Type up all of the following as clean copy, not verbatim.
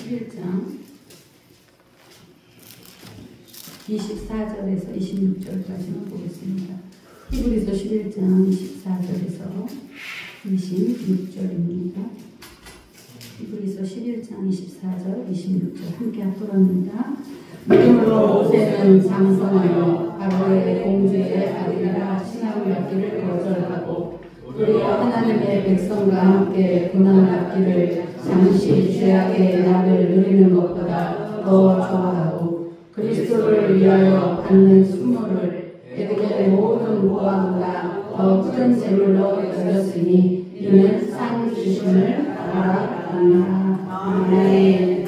11장 24절에서 26절까지만 보겠습니다. 히브리서 11장 24절에서 26절입니다. 히브리서 11장 24절, 26절 함께 합독합니다. 믿음으로 모세는 장성하여 바로의 공주의 아들이라 칭함을 받기를 거절하고 우리가 하나님의 백성과 함께 고난받기를 잠시 죄악의 낙을 누리는 것보다 더 좋아하고 그리스도를 위하여 받는 수모를 애국의 모든 모함보다 더 큰 재물로 여겼으니 이는 상 주심을 알아갑니다. 아멘.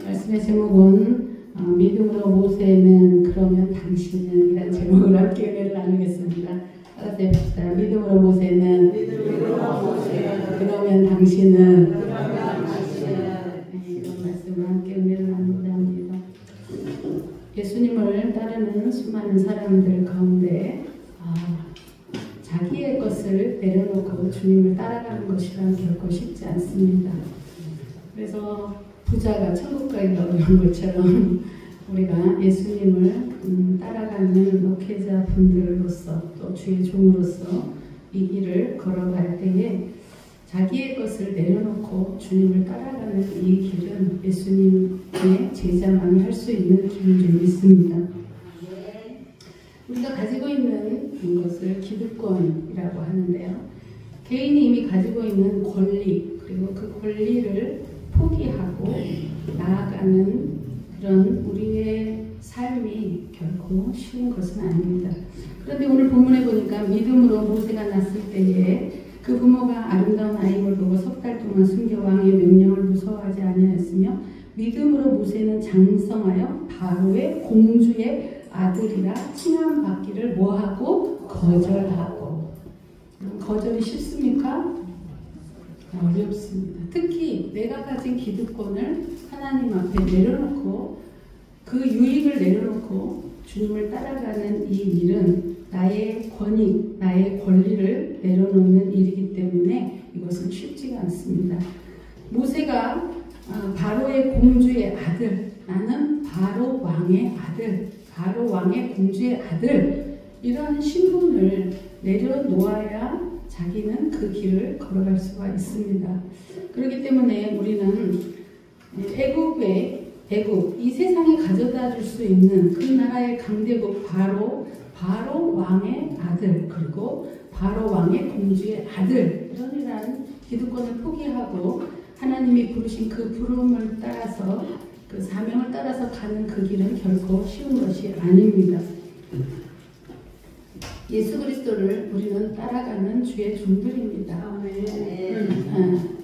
말씀의 제목은 믿음으로 모세는 그러면 당신은 이란 제목으로 함께 은혜를 나누겠습니다. 따라서 해봅시다. 믿음으로 모세는 그러면 당신은 이런 말씀을 함께 은혜를 나누고자 합니다. 예수님을 따르는 수많은 사람들 가운데 자기의 것을 내려놓고 주님을 따라가는 것이란 결코 쉽지 않습니다. 그래서 부자가 천국 가기가 어려운 것처럼 우리가 예수님을 따라가는 목회자 분들로서 또 주의 종으로서 이 길을 걸어갈 때에 자기의 것을 내려놓고 주님을 따라가는 이 길은 예수님의 제자만이 할 수 있는 길인 줄 믿습니다. 우리가 가지고 있는 것을 기득권이라고 하는데요. 개인이 이미 가지고 있는 권리 그리고 그 권리를 포기하고 나아가는 그런 우리의 삶이 결코 쉬운 것은 아닙니다. 그런데 오늘 본문에 보니까 믿음으로 모세가 났을 때에 그 부모가 아름다운 아이를 보고 석 달 동안 숨겨 왕의 명령을 무서워하지 아니하였으며 믿음으로 모세는 장성하여 바로의 공주의 아들이라 칭함받기를 뭐하고? 거절하고. 거절이 쉽습니까? 어렵습니다. 특히 내가 가진 기득권을 하나님 앞에 내려놓고 그 유익을 내려놓고 주님을 따라가는 이 일은 나의 권익, 나의 권리를 내려놓는 일이기 때문에 이것은 쉽지가 않습니다. 모세가 바로의 공주의 아들, 나는 바로 왕의 아들, 바로 왕의 공주의 아들 이런 신분을 내려놓아야 자기는 그 길을 걸어갈 수가 있습니다. 그렇기 때문에 우리는 애국, 이 세상에 가져다 줄 수 있는 그 나라의 강대국 바로 왕의 아들 그리고 바로 왕의 공주의 아들 이런 기득권을 포기하고 하나님이 부르신 그 부름을 따라서 그 사명을 따라서 가는 그 길은 결코 쉬운 것이 아닙니다. 예수 그리스도를 우리는 따라가는 주의 종들입니다.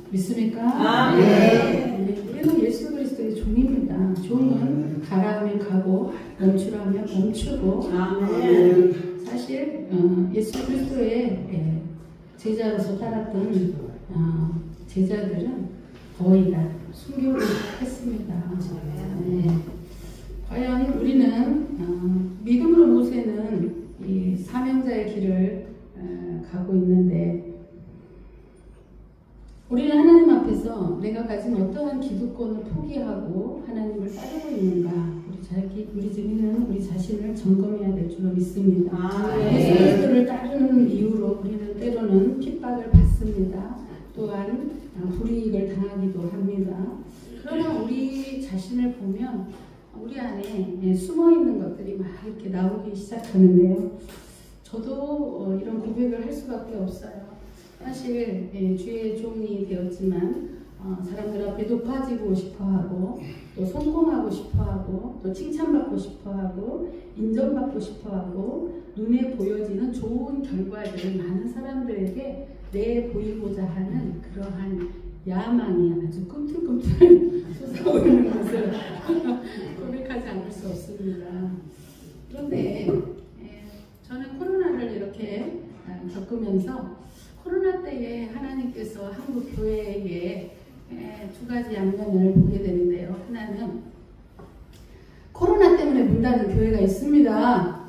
믿습니까? 우리는 예수 그리스도의 종입니다. 종은 가라하면 가고 멈추라면 멈추고 사실 예수 그리스도의 제자로서 따랐던 제자들은 거의 다 순교를 했습니다. 과연 우리는 믿음으로 모세는 이 사명자의 길을 가고 있는데 우리는 하나님 앞에서 내가 가진 어떠한 기득권을 포기하고 하나님을 따르고 있는가 우리 자신을 점검해야 될 줄로 믿습니다. 예수 그리스도를 따르는 이유로 우리는 때로는 핍박을 받습니다. 또한 불이익을 당하기도 합니다. 그러나 우리 자신을 보면 우리 안에 숨어있는 것들이 막 이렇게 나오기 시작하는데요. 저도 이런 고백을 할 수밖에 없어요. 사실 주의 종이 되었지만 사람들 앞에 높아지고 싶어하고 또 성공하고 싶어하고 또 칭찬받고 싶어하고 인정받고 싶어하고 눈에 보여지는 좋은 결과들을 많은 사람들에게 내보이고자 하는 그러한 야망이 아주 꿈틀꿈틀 솟아오르는 것을 고백하지 않을 수 없습니다. 그런데 저는 코로나를 이렇게 겪으면서 코로나 때에 하나님께서 한국 교회에 두 가지 양면을 보게 되는데요. 하나는 코로나 때문에 문 닫은 교회가 있습니다.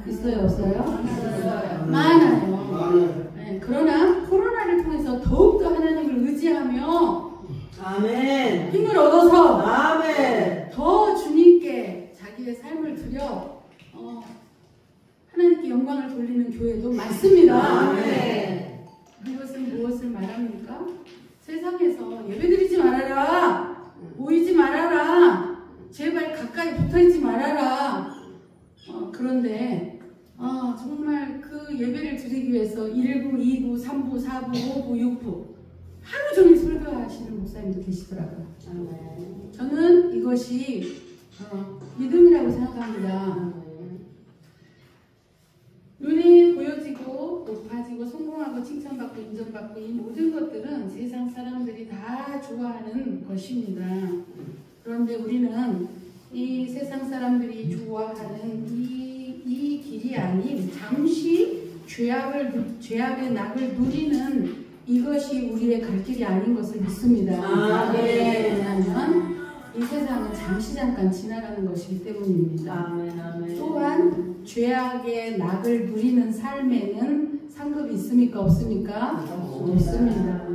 있어요? 없어요? 많아요. 그러나 코로나를 통해서 더욱더 하나님을 의지하며 아멘. 힘을 얻어서 아멘. 더 주님께 자기의 삶을 드려 하나님께 영광을 돌리는 교회도 많습니다. 아멘. 이것은 무엇을 말합니까? 세상에서 예배드리지 말아라, 모이지 말아라, 제발 가까이 붙어있지 말아라. 그런데 정말 그 예배를 드리기 위해서 1부, 2부, 3부, 4부, 5부, 6부 하루 종일 설교하시는 목사님도 계시더라고요. 저는 이것이 믿음이라고 생각합니다. 눈에 보여지고 높아지고 성공하고 칭찬받고 인정받고 이 모든 것들은 세상 사람들이 다 좋아하는 것입니다. 그런데 우리는 이 세상 사람들이 좋아하는 이 길이 아닌 잠시 죄악의 낙을 누리는 이것이 우리의 갈 길이 아닌 것을 믿습니다. 왜냐하면 이 세상은 잠시 잠깐 지나가는 것이기 때문입니다. 또한 죄악의 낙을 누리는 삶에는 상급이 있습니까? 없습니까? 없습니다.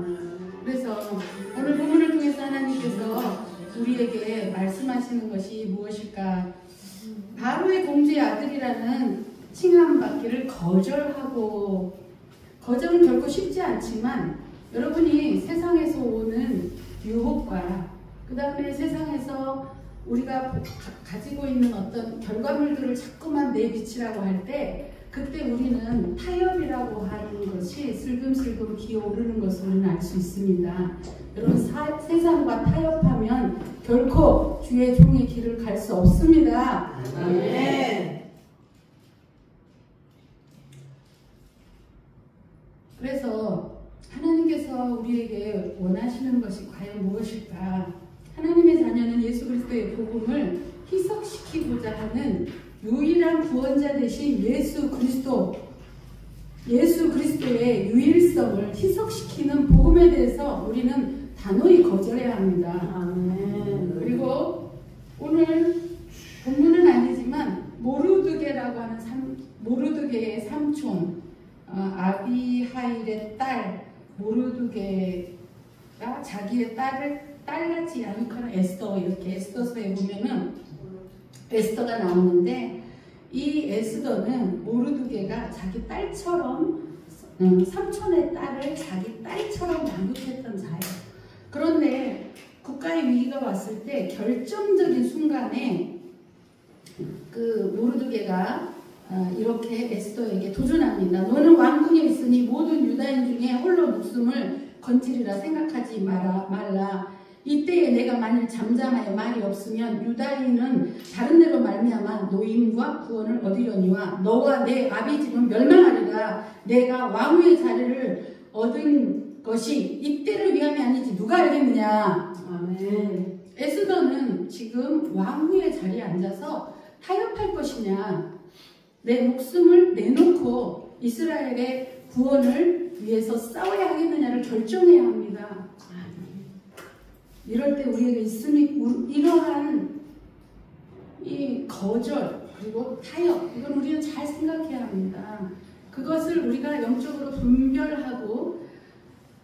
그래서 오늘 본문을 통해서 하나님께서 우리에게 말씀하시는 것이 무엇일까? 바로의 공주의 아들이라는 칭함받기를 거절하고, 거절은 결코 쉽지 않지만 여러분이 세상에서 오는 유혹과 그 다음에 세상에서 우리가 가지고 있는 어떤 결과물들을 자꾸만 내비치라고 할 때 그때 우리는 타협이라고 하는 것이 슬금슬금 기어오르는 것을 우리는 알 수 있습니다. 여러분 세상과 타협하면 결코 주의 종의 길을 갈 수 없습니다. 아멘. 그래서 하나님께서 우리에게 원하시는 것이 과연 무엇일까? 하나님의 자녀는 예수 그리스도의 복음을 희석시키고자 하는 유일한 구원자 되신 예수 그리스도의 유일성을 희석시키는 복음에 대해서 우리는 단호히 거절해야 합니다. 아멘. 그리고 오늘 본문은 아니지만 모르드게라고 하는 모르드게의 삼촌 아비하일의 딸 모르드게가 자기의 딸같이 양육하는 에스더, 이렇게 에스더서에 보면은 에스더가 나오는데 이 에스더는 모르드게가 자기 딸처럼 삼촌의 딸을 자기 딸처럼 양육했던 자예요. 그런데 국가의 위기가 왔을 때 결정적인 순간에 그 모르드게가 이렇게 에스더에게 도전합니다. 너는 왕궁에 있으니 모든 유다인 중에 홀로 목숨을 건지리라 생각하지 말라. 이때에 내가 만일 잠잠하여 말이 없으면 유다인은 다른 데로 말미암아 노임과 구원을 얻으려니와 너와 내 아비 집은 멸망하리라. 내가 왕후의 자리를 얻은 것이 이때를 위함이 아니지 누가 알겠느냐. 아멘. 에스더는 지금 왕후의 자리에 앉아서 타협할 것이냐, 내 목숨을 내놓고 이스라엘의 구원을 위해서 싸워야 하겠느냐를 결정해야 합니다. 이럴 때 우리에게 이러한 이 거절 그리고 타협, 이건 우리는 잘 생각해야 합니다. 그것을 우리가 영적으로 분별하고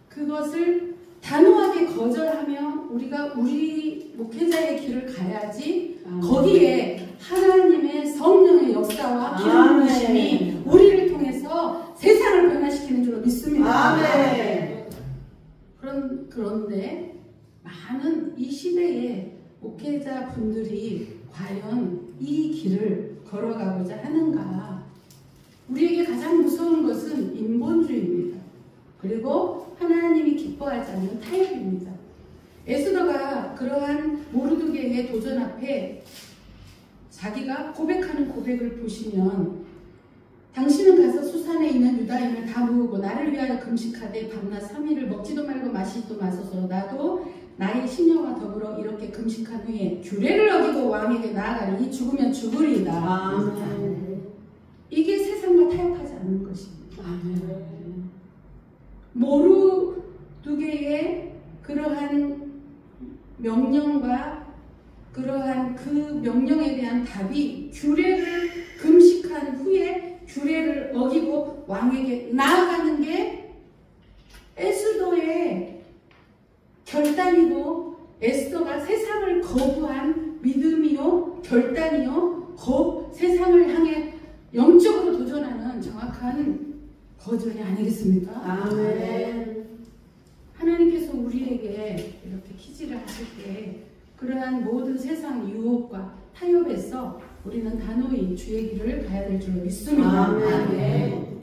그것을 단호하게 거절하며 우리가 우리 목회자의 길을 가야지. 거기에 하나님의 성령의 역사와 기름 부으심이 우리를 통해서 세상을 변화시키는 줄로 믿습니다. 그런데 많은 이 시대의 목회자 분들이 과연 이 길을 걸어가고자 하는가? 우리에게 가장 무서운 것은 인본주의입니다. 그리고 하나님이 기뻐하지 않는 타협입니다. 에스더가 그러한 모르드게의 도전 앞에 자기가 고백하는 고백을 보시면, 당신은 가서 수산에 있는 유다인을 다 모으고 나를 위하여 금식하되 밤낮 3일을 먹지도 말고 마시지도 마소서. 나도 나의 시녀와 더불어 이렇게 금식한 후에 규례를 어기고 왕에게 나아가니 죽으면 죽으리이다. 이게 세상과 타협하지 않는 것입니다. 모르드게의 그러한 명령과 그러한 그 명령에 대한 답이 규례를 금식한 후에 규례를 어기고 왕에게 나아가는 게 에스더의 결단이고 결단이요, 세상을 향해 영적으로 도전하는 정확한 거절이 아니겠습니까? 아멘. 하나님께서 우리에게 이렇게 퀴즈를 하실 때 그러한 모든 세상 유혹과 타협에서 우리는 단호히 주의 길을 가야 될 줄 믿습니다. 아멘.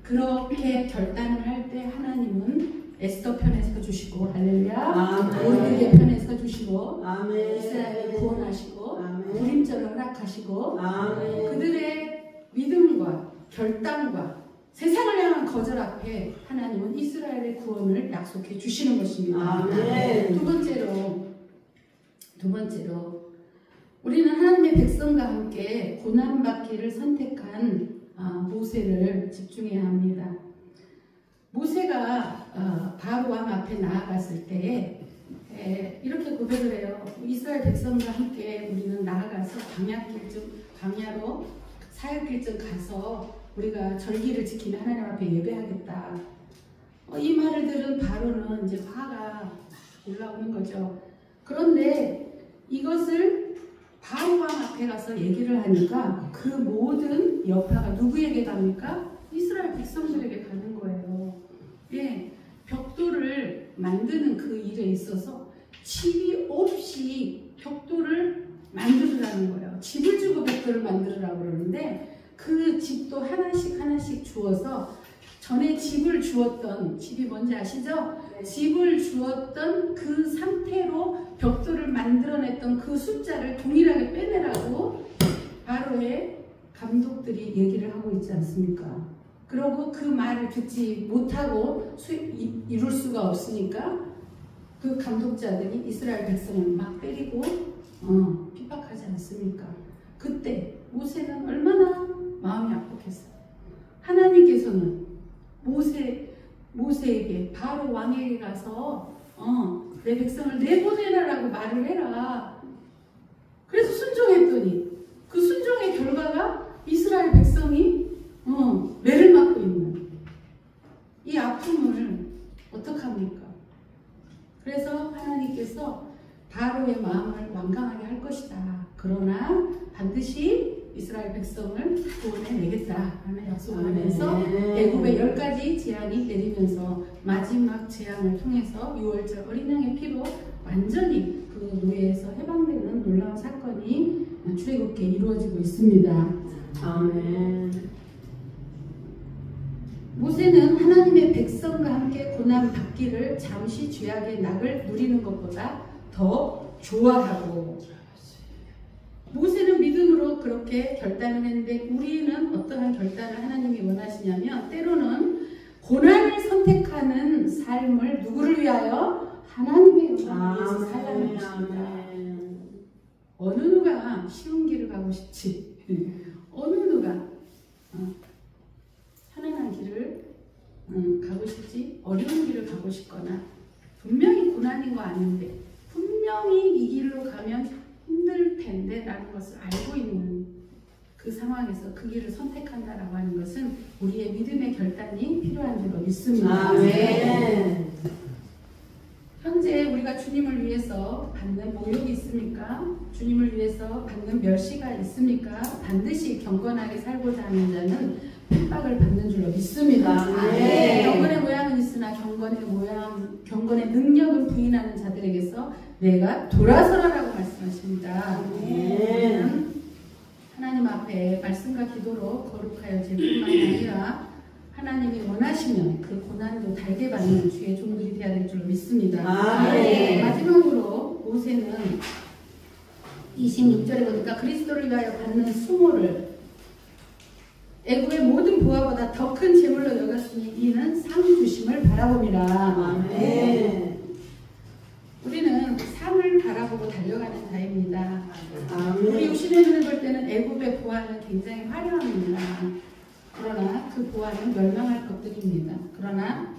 그렇게 결단을 할 때 하나님은 에스더 편에 서주시고, 할렐루야, 아멘. 모르드게 편에 서주시고, 아멘. 이스라엘을 구원하시고, 아멘. 불임절을 허락하시고, 아멘. 그들의 믿음과 결단과 세상을 향한 거절 앞에 하나님은 이스라엘의 구원을 약속해 주시는 것입니다. 아멘. 두 번째로 우리는 하나님의 백성과 함께 고난받기를 선택한 모세를 집중해야 합니다. 모세가 바로 왕 앞에 나아갔을 때에 이렇게 고백을 해요. 이스라엘 백성과 함께 우리는 나아가서 광야로 사역길쯤 가서 우리가 절기를 지키며 하나님 앞에 예배하겠다. 이 말을 들은 바로는 이제 화가 올라오는 거죠. 그런데 이것을 바로 왕 앞에 가서 얘기를 하니까 그 모든 여파가 누구에게 갑니까? 이스라엘 백성들에게 가는 거예요. 예, 벽돌을 만드는 그 일에 있어서 집이 없이 벽돌을 만들으라는 거예요. 집을 주고 벽돌을 만들으라고 그러는데 그 집도 하나씩 주어서 전에 집을 주었던, 집이 뭔지 아시죠? 네. 집을 주었던 그 상태로 벽돌을 만들어냈던 그 숫자를 동일하게 빼내라고 바로의 감독들이 얘기를 하고 있지 않습니까? 그러고 그 말을 듣지 못하고 이룰 수가 없으니까 그 감독자들이 이스라엘 백성을 막 때리고 핍박하지 않습니까? 그때 모세는 얼마나 마음이 아팠겠어요. 하나님께서는 모세에게 바로 왕에게 가서 내 백성을 내보내라라고 말을 해라. 그래서 순종했더니 그 순종의 결과가 이스라엘 백성이 매를 맞고 있는 이 아픔을 어떡합니까? 그래서 하나님께서 바로의 마음을 완강하게 할 것이다. 그러나 반드시 이스라엘 백성을 구원해내겠다 하는 약속을 하면서 애굽의 10가지 재앙이 내리면서 마지막 재앙을 통해서 6월절 어린 양의 피로 완전히 그 노예에서 해방되는 놀라운 사건이 출애굽기에 이루어지고 있습니다. 아멘. 모세는 하나님의 백성과 함께 고난 받기를 잠시 죄악의 낙을 누리는 것보다 더 좋아하고, 모세는 믿음으로 그렇게 결단을 했는데 우리는 어떠한 결단을 하나님이 원하시냐면 때로는 고난을 선택하는 삶을 누구를 위하여? 하나님의 영광을 위해서 살라는 것입니다. 어느 누가 쉬운 길을 가고 싶지? 어느 누가 편안한 길을 가고 싶지? 어려운 길을 가고 싶거나 분명히 고난인 거 아닌데 분명히 이 길로 가면 힘들 텐데 라는 것을 알고 있는 그 상황에서 그 길을 선택한다라고 하는 것은 우리의 믿음의 결단이 필요한 줄로 믿습니다. 아멘. 현재 우리가 주님을 위해서 받는 모욕이 있습니까? 주님을 위해서 받는 멸시가 있습니까? 반드시 경건하게 살고자 하는 자는 핍박을 받는 줄로 믿습니다. 경건의 모양은 있으나 경건의 능력을 부인하는 자들에게서 내가 돌아서라라고 말씀하십니다. 하나님 앞에 말씀과 기도로 거룩하여 질 뿐만 아니라 하나님이 원하시면 그 고난도 달게 받는 주의 종들이 되어야 될 줄 믿습니다. 마지막으로 모세는 26절에 보니까 그리스도를 위하여 받는 수모를 애굽의 모든 부하보다 더 큰 재물로 여겼으니 이는 상 주심을 바라봅니다. 우리는 상을 바라보고 달려가는 자입니다. 우리 육신의 눈을 볼 때는 애굽의 부하는 굉장히 화려합니다. 그러나 그 부하는 멸망할 것들입니다. 그러나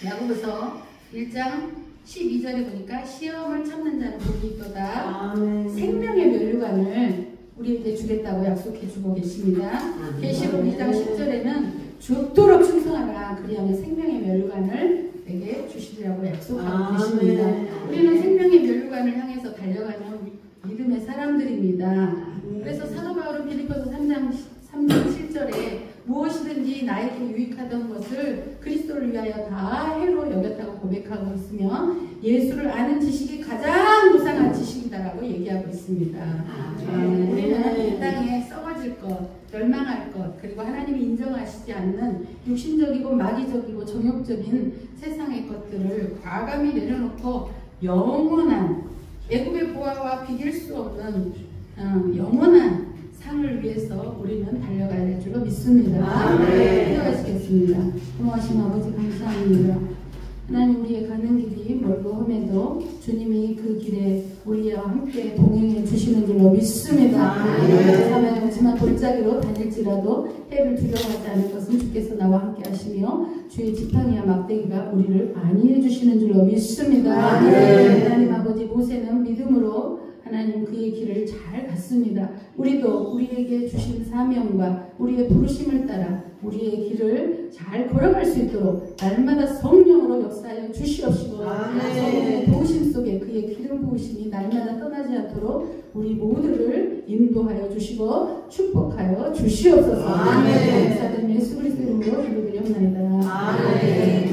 야고보서 1장 12절에 보니까 시험을 참는 자는 복이 있도다. 생명의 면류관을 우리에게 주겠다고 약속해 주고 계십니다. 계시록 2장 10절에는 죽도록 충성하라. 그리하면 생명의 면류관을 내게 주시리라고 약속하고 계십니다. 우리는 생명의 면류관을 향해서 달려가는 믿음의 믿음의 사람들입니다. 그래서 사도 바울은 빌립보서 3장 7절에 무엇이든지 나에게 유익하던 것을 그리스도를 위하여 다 해로 여겼다고 고백하고 있으며 예수를 아는 지식이 가장 무상한 지식이다라고 얘기하고 있습니다. 우리는 이 땅에 썩어질 것, 멸망할 것, 그리고 하나님이 인정하시지 않는 육신적이고 마귀적이고 정욕적인 세상의 것들을 과감히 내려놓고 영원한 애굽의 보화와 비길 수 없는 영원한 상을 위해서 우리는 달려가야 될 줄로 믿습니다. 기도하시겠습니다. 고마우신 아버지 감사합니다. 하나님, 우리의 가는 길이 멀고 험해도 주님이 그 길에 우리와 함께 동행해 주시는 줄로 믿습니다. 사망의 없지만 돌짜기로 다닐지라도 해를 두려워하지 않을 것은 주께서 나와 함께 하시며 주의 지팡이와 막대기가 우리를 안위해 주시는 줄로 믿습니다. 하나님 아버지, 모세는 믿음으로 하나님 그의 길을 잘 갔습니다. 우리도 우리에게 주신 사명과 우리의 부르심을 따라 우리의 길을 잘 걸어갈 수 있도록 날마다 성령으로 역사하여 주시옵시고 성령의 도우심 속에 그의 기름 부으심이 날마다 떠나지 않도록 우리 모두를 인도하여 주시고 축복하여 주시옵소서. 감사드리며 예수 그리스도 이름으로 기도드리옵나이다.